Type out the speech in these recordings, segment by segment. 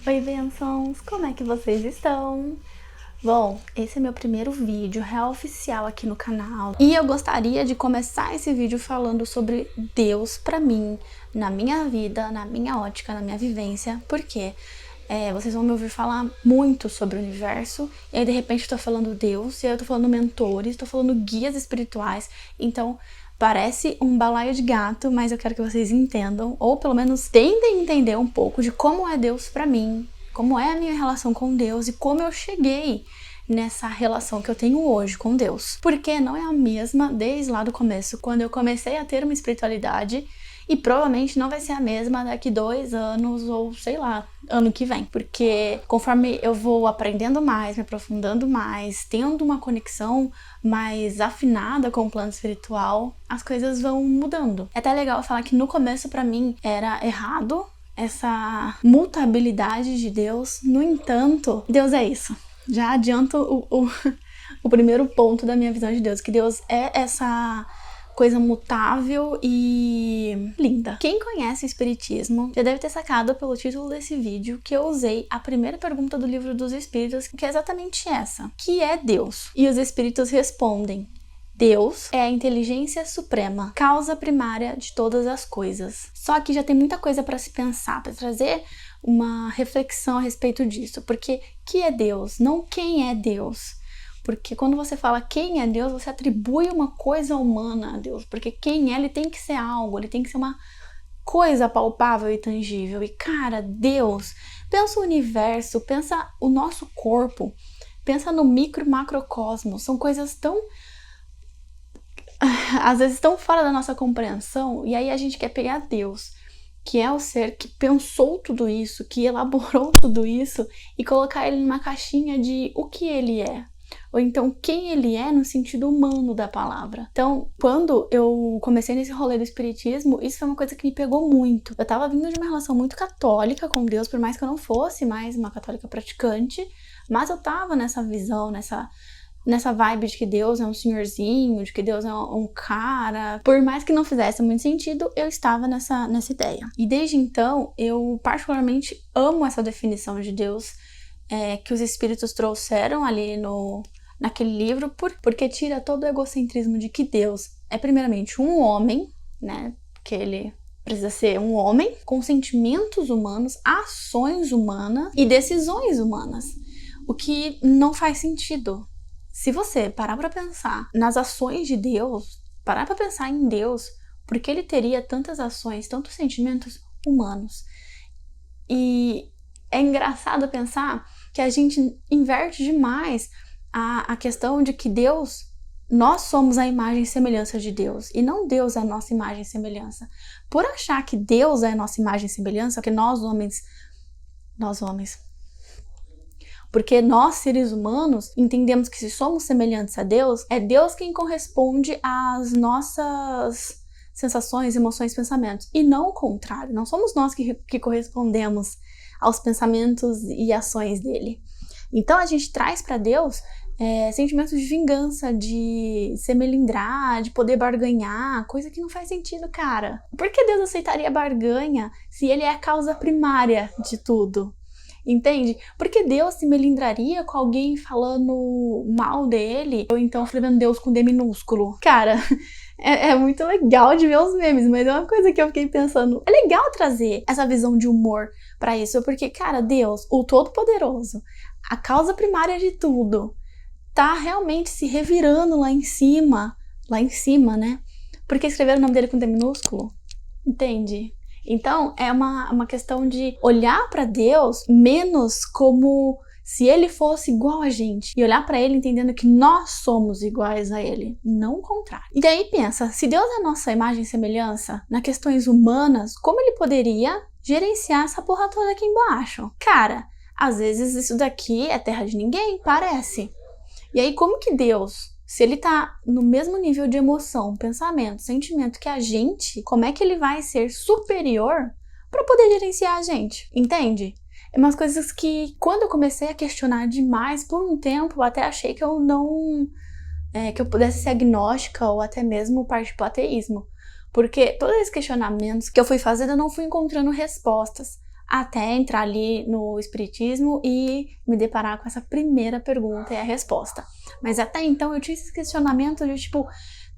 Oi, bênçãos! Como é que vocês estão? Bom, esse é meu primeiro vídeo real oficial aqui no canal e eu gostaria de começar esse vídeo falando sobre Deus pra mim, na minha vida, na minha ótica, na minha vivência, porque vocês vão me ouvir falar muito sobre o universo e aí de repente eu tô falando Deus, e aí eu tô falando mentores, tô falando guias espirituais, então parece um balaio de gato, mas eu quero que vocês entendam, ou pelo menos tentem entender um pouco de como é Deus pra mim, como é a minha relação com Deus e como eu cheguei nessa relação que eu tenho hoje com Deus. Porque não é a mesma desde lá do começo, quando eu comecei a ter uma espiritualidade, e provavelmente não vai ser a mesma daqui 2 anos ou sei lá, ano que vem. Porque conforme eu vou aprendendo mais, me aprofundando mais, tendo uma conexão mais afinada com o plano espiritual, as coisas vão mudando. É até legal falar que no começo pra mim era errado essa mutabilidade de Deus. No entanto, Deus é isso. Já adianto o primeiro ponto da minha visão de Deus, que Deus é essa coisa mutável e linda. Quem conhece o Espiritismo já deve ter sacado pelo título desse vídeo que eu usei a primeira pergunta do Livro dos Espíritos, que é exatamente essa: que é Deus? E os Espíritos respondem: Deus é a inteligência suprema, causa primária de todas as coisas. Só que já tem muita coisa para se pensar, para trazer uma reflexão a respeito disso, porque que é Deus? Não quem é Deus. Porque quando você fala quem é Deus, você atribui uma coisa humana a Deus. Porque quem é, ele tem que ser algo, ele tem que ser uma coisa palpável e tangível. E cara, Deus, pensa o universo, pensa o nosso corpo, pensa no micro e macrocosmos. São coisas tão, às vezes, tão fora da nossa compreensão. E aí a gente quer pegar Deus, que é o ser que pensou tudo isso, que elaborou tudo isso, e colocar ele numa caixinha de o que ele é. Ou então quem ele é no sentido humano da palavra. Então, quando eu comecei nesse rolê do espiritismo, isso foi uma coisa que me pegou muito. Eu tava vindo de uma relação muito católica com Deus, por mais que eu não fosse mais uma católica praticante, mas eu tava nessa visão, nessa vibe de que Deus é um senhorzinho, de que Deus é um cara. Por mais que não fizesse muito sentido, eu estava nessa ideia. E desde então, eu particularmente amo essa definição de Deus que os espíritos trouxeram ali naquele livro, porque tira todo o egocentrismo de que Deus é primeiramente um homem, né? Porque ele precisa ser um homem com sentimentos humanos, ações humanas e decisões humanas. O que não faz sentido. Se você parar pra pensar nas ações de Deus, parar pra pensar em Deus, porque ele teria tantas ações, tantos sentimentos humanos. E é engraçado pensar que a gente inverte demais a questão de que Deus, nós somos a imagem e semelhança de Deus, e não Deus é a nossa imagem e semelhança. Por achar que Deus é a nossa imagem e semelhança, porque nós homens, porque nós seres humanos entendemos que se somos semelhantes a Deus, é Deus quem corresponde às nossas sensações, emoções, pensamentos, e não o contrário. Não somos nós que correspondemos aos pensamentos e ações dele. Então a gente traz para Deus sentimentos de vingança, de se melindrar, de poder barganhar, coisa que não faz sentido, cara. Por que Deus aceitaria barganha se ele é a causa primária de tudo? Entende? Porque Deus se melindraria com alguém falando mal dele, ou então escrevendo Deus com D minúsculo. Cara, é muito legal de ver os memes, mas é uma coisa que eu fiquei pensando. É legal trazer essa visão de humor pra isso, porque, cara, Deus, o Todo-Poderoso, a causa primária de tudo, tá realmente se revirando lá em cima, né? Porque escreveram o nome dele com D minúsculo? Entende? Então, é uma questão de olhar para Deus menos como se ele fosse igual a gente, e olhar para ele entendendo que nós somos iguais a ele, não o contrário. E daí pensa, se Deus é a nossa imagem e semelhança, nas questões humanas, como ele poderia gerenciar essa porra toda aqui embaixo? Cara, às vezes isso daqui é terra de ninguém, parece. E aí como que Deus, se ele tá no mesmo nível de emoção, pensamento, sentimento que a gente, como é que ele vai ser superior para poder gerenciar a gente? Entende? É umas coisas que, quando eu comecei a questionar demais, por um tempo, eu até achei que eu não... que eu pudesse ser agnóstica ou até mesmo partir pro ateísmo. Porque todos esses questionamentos que eu fui fazendo, eu não fui encontrando respostas. até entrar ali no espiritismo e me deparar com essa primeira pergunta e a resposta. Mas até então eu tinha esse questionamento de tipo,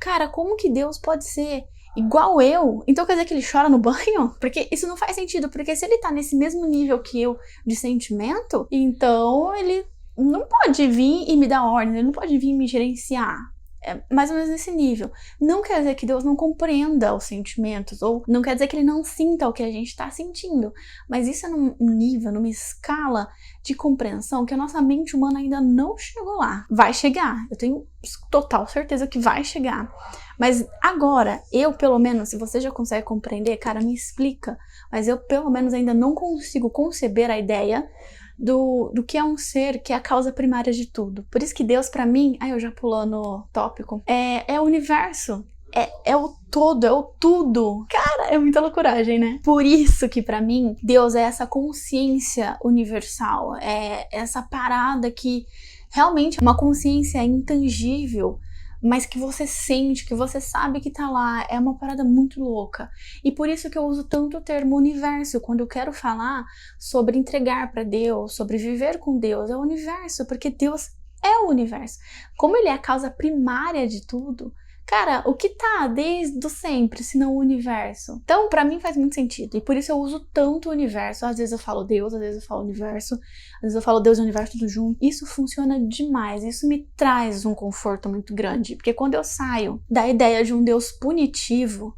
cara, como que Deus pode ser igual eu? Então quer dizer que ele chora no banho? Porque isso não faz sentido, porque se ele tá nesse mesmo nível que eu de sentimento, então ele não pode vir e me dar ordem, ele não pode vir me gerenciar. É mais ou menos nesse nível. Não quer dizer que Deus não compreenda os sentimentos, ou não quer dizer que ele não sinta o que a gente está sentindo, mas isso é num nível, numa escala de compreensão que a nossa mente humana ainda não chegou lá. Vai chegar, eu tenho total certeza que vai chegar. Mas agora, eu pelo menos, se você já consegue compreender, cara, me explica, mas eu pelo menos ainda não consigo conceber a ideia do que é um ser que é a causa primária de tudo. Por isso que Deus, pra mim, eu já pulando o tópico, é o universo. É o todo, é o tudo. Cara, é muita loucuragem, né? Por isso que pra mim, Deus é essa consciência universal. É essa parada que realmente é uma consciência intangível, mas que você sente, que você sabe que tá lá, é uma parada muito louca. E por isso que eu uso tanto o termo universo, quando eu quero falar sobre entregar para Deus, sobre viver com Deus, é o universo, porque Deus é o universo. Como ele é a causa primária de tudo, cara, o que tá desde o sempre, se não o universo? Então, pra mim faz muito sentido, e por isso eu uso tanto o universo. Às vezes eu falo Deus, às vezes eu falo universo, às vezes eu falo Deus e universo tudo junto. Isso funciona demais, isso me traz um conforto muito grande, porque quando eu saio da ideia de um Deus punitivo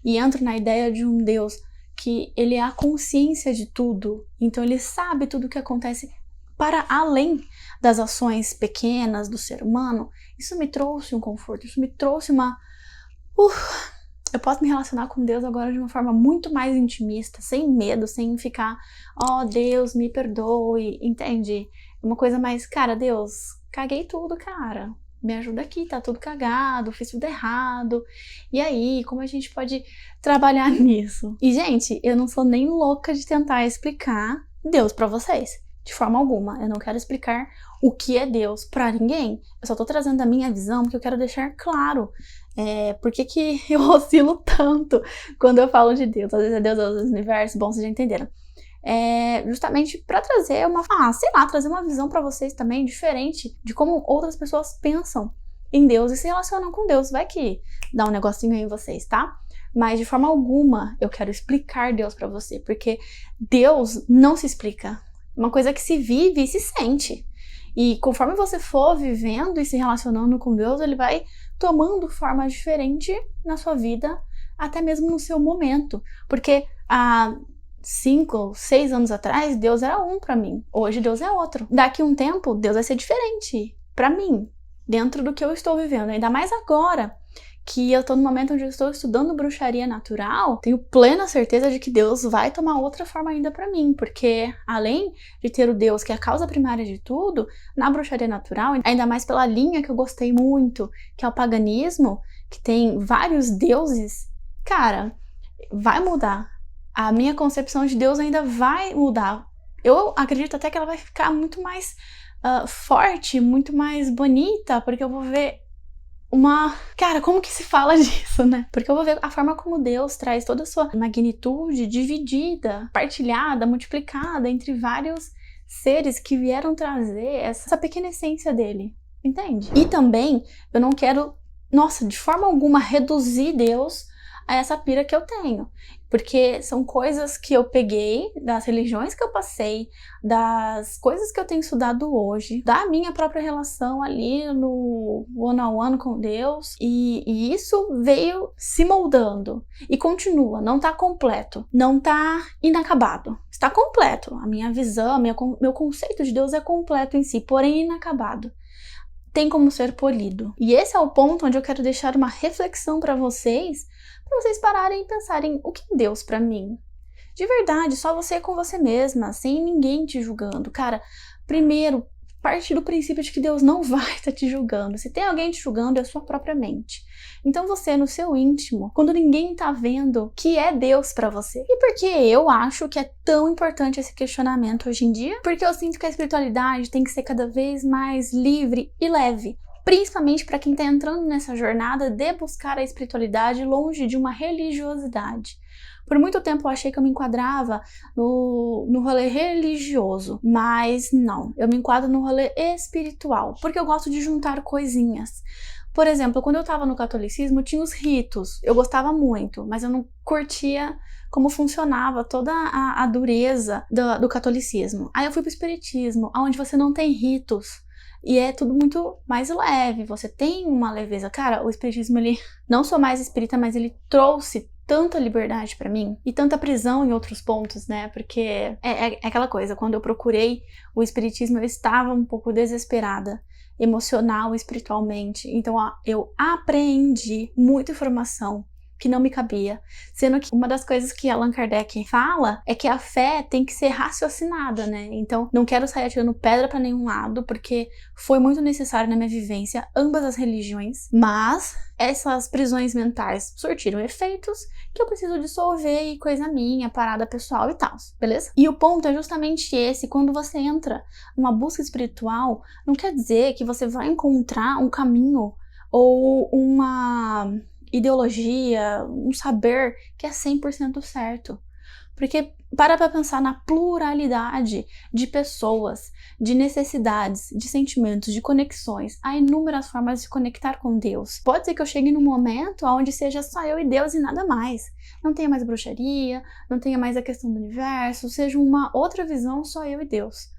e entro na ideia de um Deus que ele é a consciência de tudo, então ele sabe tudo o que acontece para além das ações pequenas do ser humano, isso me trouxe um conforto, isso me trouxe uma... eu posso me relacionar com Deus agora de uma forma muito mais intimista, sem medo, sem ficar, Deus, me perdoe, entende? Uma coisa mais, cara, Deus, caguei tudo, cara. Me ajuda aqui, tá tudo cagado, fiz tudo errado. E aí, como a gente pode trabalhar nisso? E, gente, eu não sou nem louca de tentar explicar Deus pra vocês. De forma alguma, eu não quero explicar o que é Deus pra ninguém. Eu só tô trazendo a minha visão porque eu quero deixar claro por que eu oscilo tanto quando eu falo de Deus. Às vezes é Deus, às vezes é o universo, bom, vocês já entenderam. Justamente pra trazer trazer uma visão pra vocês também diferente de como outras pessoas pensam em Deus e se relacionam com Deus. Vai que dá um negocinho aí em vocês, tá? Mas de forma alguma eu quero explicar Deus pra você, porque Deus não se explica. Uma coisa que se vive e se sente. E conforme você for vivendo e se relacionando com Deus, ele vai tomando forma diferente na sua vida, até mesmo no seu momento. Porque há 5, 6 anos atrás, Deus era um pra mim. Hoje Deus é outro. Daqui a um tempo, Deus vai ser diferente pra mim, dentro do que eu estou vivendo. Ainda mais agora, que eu tô no momento onde eu estou estudando bruxaria natural, tenho plena certeza de que Deus vai tomar outra forma ainda pra mim, porque além de ter o Deus que é a causa primária de tudo, na bruxaria natural, ainda mais pela linha que eu gostei muito, que é o paganismo, que tem vários deuses, cara, vai mudar. A minha concepção de Deus ainda vai mudar. Eu acredito até que ela vai ficar muito mais forte, muito mais bonita, porque eu vou ver Cara, como que se fala disso, né? Porque eu vou ver a forma como Deus traz toda a sua magnitude dividida, partilhada, multiplicada entre vários seres que vieram trazer essa pequena essência dele, entende? E também, eu não quero, de forma alguma reduzir Deus a essa pira que eu tenho. Porque são coisas que eu peguei das religiões que eu passei, das coisas que eu tenho estudado hoje, da minha própria relação ali no one-on-one com Deus, e isso veio se moldando e continua, não tá completo, não tá inacabado, está completo. A minha visão, meu conceito de Deus é completo em si, porém inacabado. Tem como ser polido. E esse é o ponto onde eu quero deixar uma reflexão para vocês pararem e pensarem: o que é Deus pra mim? De verdade, só você com você mesma, sem ninguém te julgando. Cara, primeiro, parte do princípio de que Deus não vai estar te julgando. Se tem alguém te julgando, é a sua própria mente. Então você, no seu íntimo, quando ninguém tá vendo, que é Deus pra você. E por que eu acho que é tão importante esse questionamento hoje em dia? Porque eu sinto que a espiritualidade tem que ser cada vez mais livre e leve. principalmente para quem está entrando nessa jornada de buscar a espiritualidade longe de uma religiosidade. Por muito tempo eu achei que eu me enquadrava no rolê religioso, mas não, eu me enquadro no rolê espiritual, porque eu gosto de juntar coisinhas. Por exemplo, quando eu estava no catolicismo, tinha os ritos, eu gostava muito, mas eu não curtia como funcionava toda a dureza do catolicismo. Aí eu fui pro espiritismo, onde você não tem ritos, e é tudo muito mais leve, você tem uma leveza. Cara, o espiritismo, ele, não sou mais espírita, mas ele trouxe tanta liberdade pra mim e tanta prisão em outros pontos, né? Porque é aquela coisa, quando eu procurei o espiritismo, eu estava um pouco desesperada, emocional, espiritualmente. Então eu aprendi muita informação que não me cabia, sendo que uma das coisas que Allan Kardec fala é que a fé tem que ser raciocinada, né? Então, não quero sair atirando pedra para nenhum lado, porque foi muito necessário na minha vivência ambas as religiões, mas essas prisões mentais surtiram efeitos que eu preciso dissolver e coisa minha, parada pessoal e tal, beleza? E o ponto é justamente esse: quando você entra numa busca espiritual, não quer dizer que você vai encontrar um caminho ou uma ideologia, um saber que é 100% certo. Porque para pensar na pluralidade de pessoas, de necessidades, de sentimentos, de conexões. Há inúmeras formas de se conectar com Deus. Pode ser que eu chegue num momento onde seja só eu e Deus e nada mais. Não tenha mais bruxaria, não tenha mais a questão do universo, seja uma outra visão, só eu e Deus.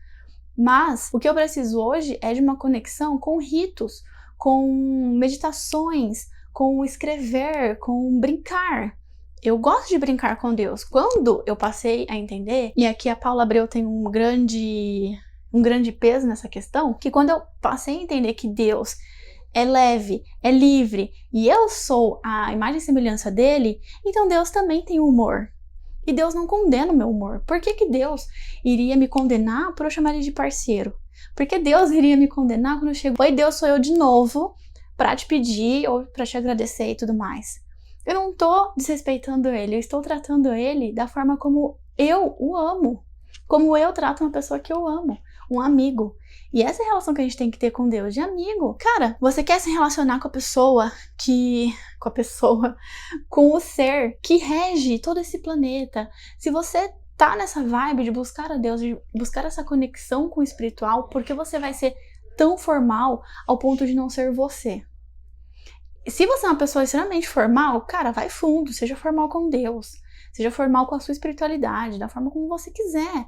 Mas o que eu preciso hoje é de uma conexão com ritos, com meditações, com escrever, com brincar. Eu gosto de brincar com Deus. Quando eu passei a entender, e aqui a Paula Abreu tem um grande peso nessa questão, que quando eu passei a entender que Deus é leve, é livre, e eu sou a imagem e semelhança dele, então Deus também tem humor. E Deus não condena o meu humor. Por que Deus iria me condenar por eu chamar ele de parceiro? Por que Deus iria me condenar quando eu chego? Oi, Deus, sou eu de novo, para te pedir ou para te agradecer e tudo mais. Eu não tô desrespeitando ele, eu estou tratando ele da forma como eu o amo, como eu trato uma pessoa que eu amo, um amigo. E essa é a relação que a gente tem que ter com Deus, de amigo. Cara, você quer se relacionar com a pessoa com o ser que rege todo esse planeta. Se você tá nessa vibe de buscar a Deus, de buscar essa conexão com o espiritual, porque você vai ser tão formal ao ponto de não ser você? Se você é uma pessoa extremamente formal, cara, vai fundo, seja formal com Deus, seja formal com a sua espiritualidade, da forma como você quiser.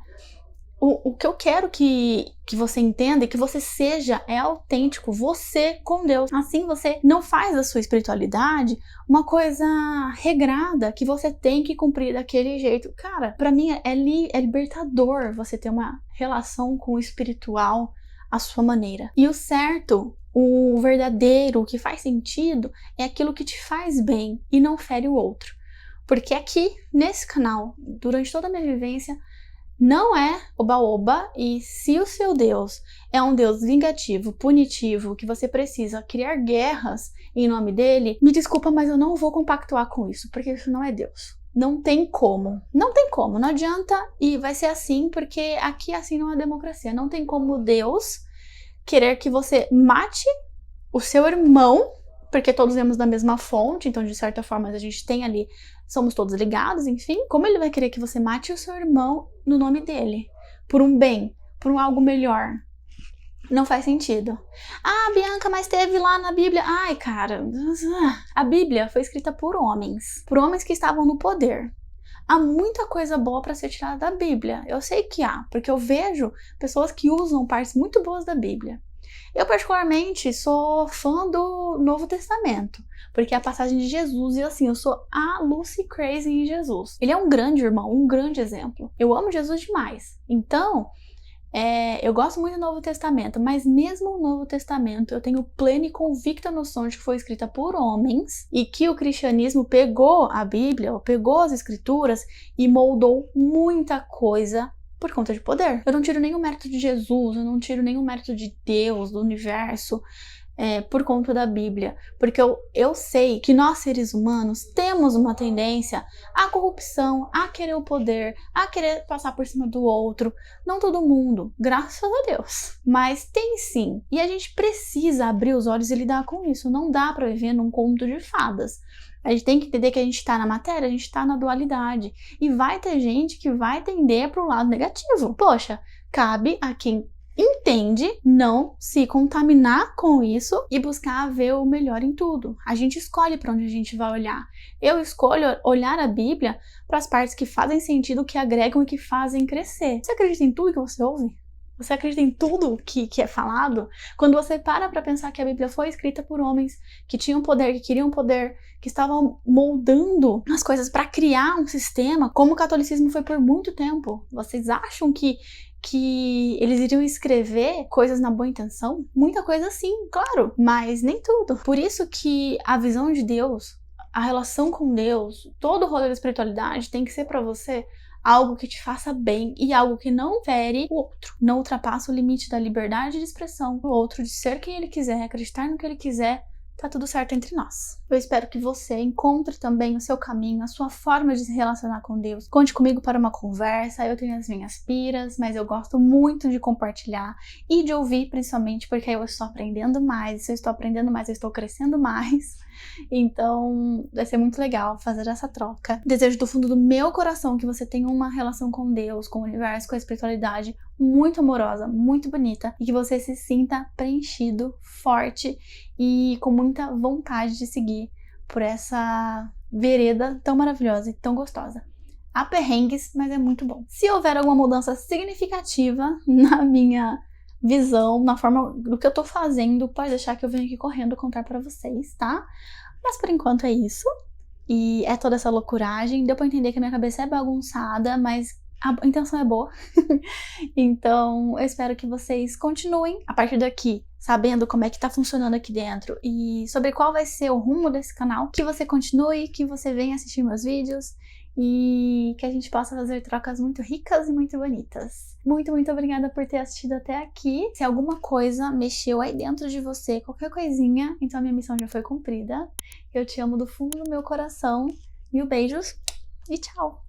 O que eu quero que você entenda e que você seja é autêntico, você com Deus. Assim você não faz da sua espiritualidade uma coisa regrada que você tem que cumprir daquele jeito. Cara, pra mim é libertador você ter uma relação com o espiritual à sua maneira. E o certo, o verdadeiro, o que faz sentido é aquilo que te faz bem e não fere o outro. Porque aqui, nesse canal, durante toda a minha vivência, não é oba-oba, e se o seu Deus é um Deus vingativo, punitivo, que você precisa criar guerras em nome dele, me desculpa, mas eu não vou compactuar com isso, porque isso não é Deus. Não tem como, não adianta, e vai ser assim, porque aqui assim não é democracia. Não tem como Deus querer que você mate o seu irmão, porque todos viemos da mesma fonte, então de certa forma a gente tem ali, somos todos ligados, enfim. Como ele vai querer que você mate o seu irmão no nome dele? Por um bem, por um algo melhor. Não faz sentido. Ah, Bianca, mas teve lá na Bíblia. Ai, cara, a Bíblia foi escrita por homens que estavam no poder. Há muita coisa boa para ser tirada da Bíblia. Eu sei que há, porque eu vejo pessoas que usam partes muito boas da Bíblia. Eu, particularmente, sou fã do Novo Testamento, porque é a passagem de Jesus, e assim, eu sou a Lucy Crazy em Jesus. Ele é um grande irmão, um grande exemplo. Eu amo Jesus demais. Então, eu gosto muito do Novo Testamento, mas mesmo o Novo Testamento eu tenho plena e convicta noção de que foi escrita por homens e que o cristianismo pegou a Bíblia, ou pegou as escrituras e moldou muita coisa por conta de poder. Eu não tiro nenhum mérito de Jesus, eu não tiro nenhum mérito de Deus, do universo, por conta da Bíblia, porque eu sei que nós seres humanos temos uma tendência à corrupção, a querer o poder, a querer passar por cima do outro. Não todo mundo, graças a Deus, mas tem sim, e a gente precisa abrir os olhos e lidar com isso. Não dá para viver num conto de fadas. A gente tem que entender que a gente está na matéria, a gente está na dualidade, e vai ter gente que vai tender para o lado negativo. Poxa, cabe a quem entende não se contaminar com isso e buscar ver o melhor em tudo. A gente escolhe para onde a gente vai olhar. Eu escolho olhar a Bíblia para as partes que fazem sentido, que agregam e que fazem crescer. Você acredita em tudo que você ouve? Você acredita em tudo que é falado? Quando você para pensar que a Bíblia foi escrita por homens que tinham poder, que queriam poder, que estavam moldando as coisas para criar um sistema, como o catolicismo foi por muito tempo, vocês acham que eles iriam escrever coisas na boa intenção? Muita coisa sim, claro, mas nem tudo. Por isso que a visão de Deus, a relação com Deus, todo o rolê da espiritualidade tem que ser para você algo que te faça bem e algo que não fere o outro, não ultrapassa o limite da liberdade de expressão do outro, de ser quem ele quiser, acreditar no que ele quiser. Tá tudo certo entre nós. Eu espero que você encontre também o seu caminho, a sua forma de se relacionar com Deus. Conte comigo para uma conversa, eu tenho as minhas piras, mas eu gosto muito de compartilhar e de ouvir, principalmente, porque aí eu estou aprendendo mais. Se eu estou aprendendo mais, eu estou crescendo mais. Então, vai ser muito legal fazer essa troca. Desejo do fundo do meu coração que você tenha uma relação com Deus, com o universo, com a espiritualidade muito amorosa, muito bonita, e que você se sinta preenchido, forte e com muita vontade de seguir por essa vereda tão maravilhosa e tão gostosa. Há perrengues, mas é muito bom. Se houver alguma mudança significativa na minha visão, na forma do que eu tô fazendo, pode deixar que eu venho aqui correndo contar pra vocês, tá? Mas por enquanto é isso. E é toda essa loucuragem. Deu pra entender que a minha cabeça é bagunçada, mas a intenção é boa. Então, eu espero que vocês continuem a partir daqui, sabendo como é que tá funcionando aqui dentro e sobre qual vai ser o rumo desse canal. Que você continue, que você venha assistir meus vídeos e que a gente possa fazer trocas muito ricas e muito bonitas. Muito, muito obrigada por ter assistido até aqui. Se alguma coisa mexeu aí dentro de você, qualquer coisinha, então a minha missão já foi cumprida. Eu te amo do fundo do meu coração. Mil beijos e tchau!